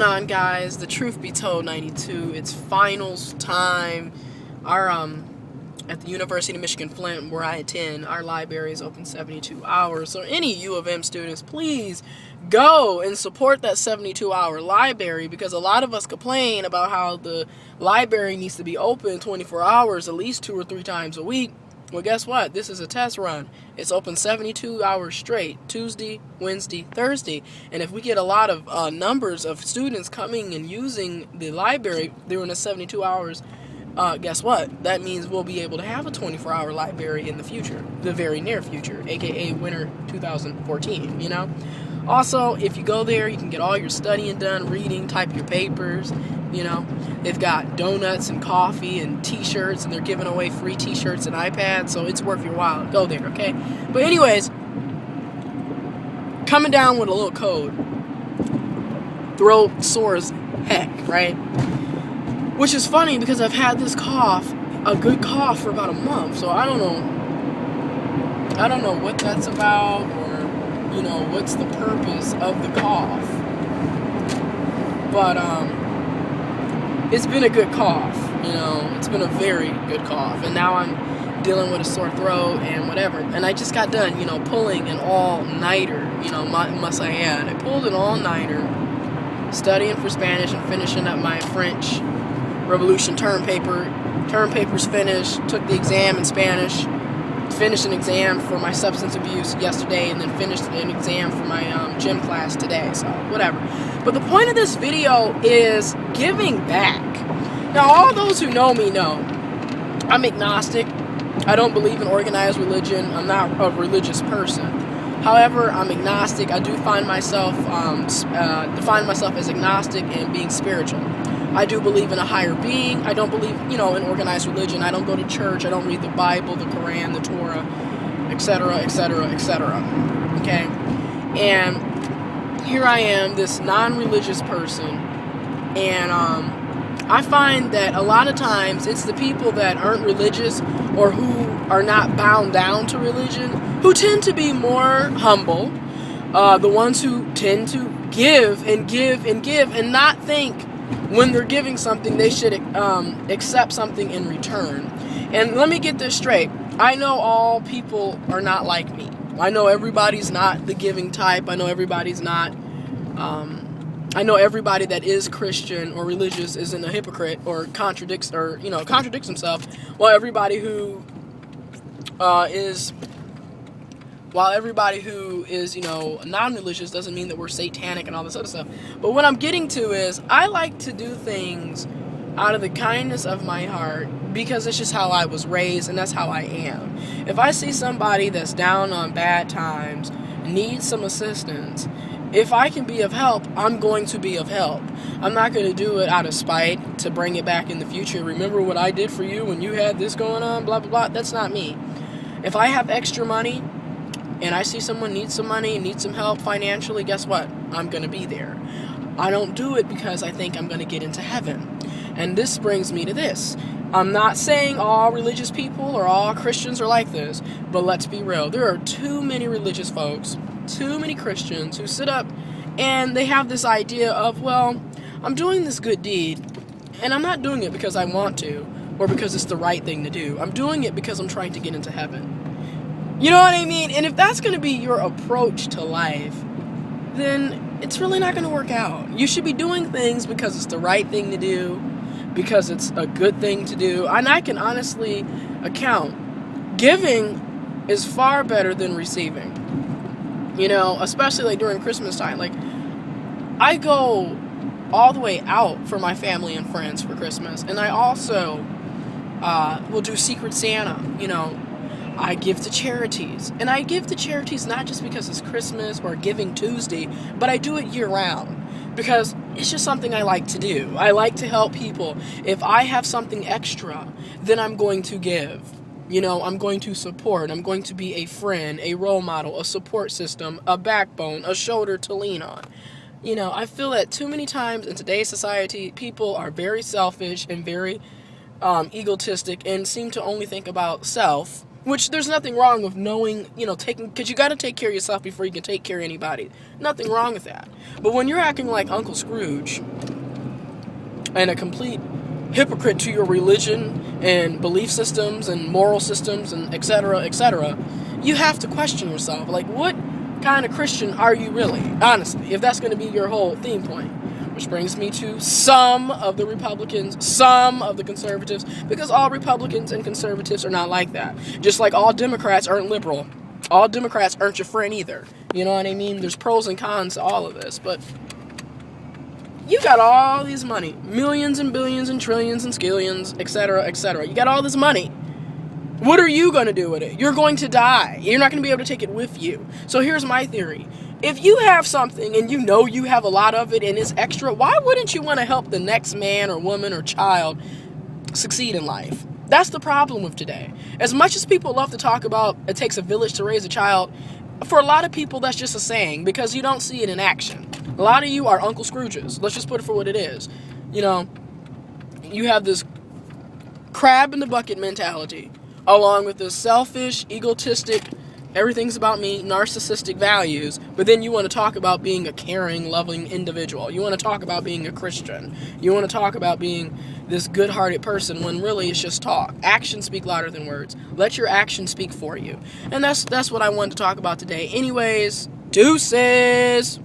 going on, guys? The Truth Be Told 92. It's finals time. Our at the University of Michigan Flint, where I attend, our library is open 72 hours. So any U of M students, please go and support that 72-hour library, because a lot of us complain about how the library needs to be open 24 hours at least 2 or 3 times a week. Well, guess what? This is a test run. It's open 72 hours straight, Tuesday, Wednesday, Thursday. And if we get a lot of numbers of students coming and using the library during the 72 hours, guess what? That means we'll be able to have a 24-hour library in the future, the very near future, aka winter 2014, you know? Also, if you go there, you can get all your studying done, reading, type your papers, you know. They've got donuts and coffee and t-shirts, and they're giving away free t-shirts and iPads, so it's worth your while. Go there, okay? But anyways, coming down with a little code. Throat sore as heck, right? Which is funny because I've had this cough, a good cough, for about a month, so I don't know what that's about, or you know, what's the purpose of the cough. But it's been a good cough, you know, it's been a very good cough, and now I'm dealing with a sore throat and whatever. And I just got done, you know, pulling an all-nighter, you know, must I add. I pulled an all-nighter, studying for Spanish and finishing up my French Revolution term paper. Term paper's finished, took the exam in Spanish, finished an exam for my substance abuse yesterday, and then finished an exam for my gym class today, so whatever. But the point of this video is giving back. Now, all those who know me know I'm agnostic. I don't believe in organized religion. I'm not a religious person. However, I'm agnostic. I do find myself, define myself as agnostic and being spiritual. I do believe in a higher being. I don't believe, you know, in organized religion. I don't go to church. I don't read the Bible, the Quran, the Torah, etc., etc., etc. Okay? And here I am, this non-religious person, and I find that a lot of times it's the people that aren't religious or who are not bound down to religion who tend to be more humble, the ones who tend to give and give and give and not think when they're giving something they should accept something in return. And let me get this straight. I know all people are not like me. I know everybody's not the giving type. I know everybody's not I know everybody that is Christian or religious isn't a hypocrite or contradicts himself, while everybody who is you know, non-religious doesn't mean that we're satanic and all this other stuff. But what I'm getting to is I like to do things out of the kindness of my heart because it's just how I was raised and that's how I am. If I see somebody that's down on bad times, needs some assistance, if I can be of help, I'm going to be of help. I'm not going to do it out of spite to bring it back in the future. Remember what I did for you when you had this going on, blah, blah, blah. That's not me. If I have extra money and I see someone needs some money and needs some help financially, guess what? I'm going to be there. I don't do it because I think I'm going to get into heaven. And this brings me to this. I'm not saying all religious people or all Christians are like this, but let's be real. There are too many religious folks, too many Christians who sit up and they have this idea of, well, I'm doing this good deed, and I'm not doing it because I want to or because it's the right thing to do. I'm doing it because I'm trying to get into heaven. You know what I mean? And if that's going to be your approach to life, then it's really not going to work out. You should be doing things because it's the right thing to do, because it's a good thing to do. And I can honestly account, giving is far better than receiving. You know, especially like during Christmas time. Like, I go all the way out for my family and friends for Christmas. And I also will do Secret Santa, you know. I give to charities. And I give to charities not just because it's Christmas or Giving Tuesday, but I do it year-round because it's just something I like to do. I like to help people. If I have something extra, then I'm going to give. You know, I'm going to support. I'm going to be a friend, a role model, a support system, a backbone, a shoulder to lean on. You know, I feel that too many times in today's society, people are very selfish and very egotistic and seem to only think about self Which there's nothing wrong with knowing, taking, because you got to take care of yourself before you can take care of anybody. Nothing wrong with that. But when you're acting like Uncle Scrooge and a complete hypocrite to your religion and belief systems and moral systems and etc., you have to question yourself. Like, what kind of Christian are you really? Honestly, if that's going to be your whole theme point. Which brings me to some of the Republicans, some of the conservatives, because all Republicans and conservatives are not like that. Just like all Democrats aren't liberal. All Democrats aren't your friend either. You know what I mean? There's pros and cons to all of this, but you got all these money, millions and billions and trillions and skillions, etc., etc. You got all this money. What are you going to do with it? You're going to die. You're not going to be able to take it with you. So here's my theory. If you have something and you know you have a lot of it and it's extra, why wouldn't you want to help the next man or woman or child succeed in life? That's the problem with today. As much as people love to talk about it takes a village to raise a child, for a lot of people that's just a saying because you don't see it in action. A lot of you are Uncle Scrooges. Let's just put it for what it is. You have this crab in the bucket mentality along with this selfish, egotistic, everything's about me, narcissistic values, but then you want to talk about being a caring, loving individual. You want to talk about being a Christian. You want to talk about being this good-hearted person when really it's just talk. Actions speak louder than words. Let your actions speak for you. And that's what I wanted to talk about today. Anyways, deuces!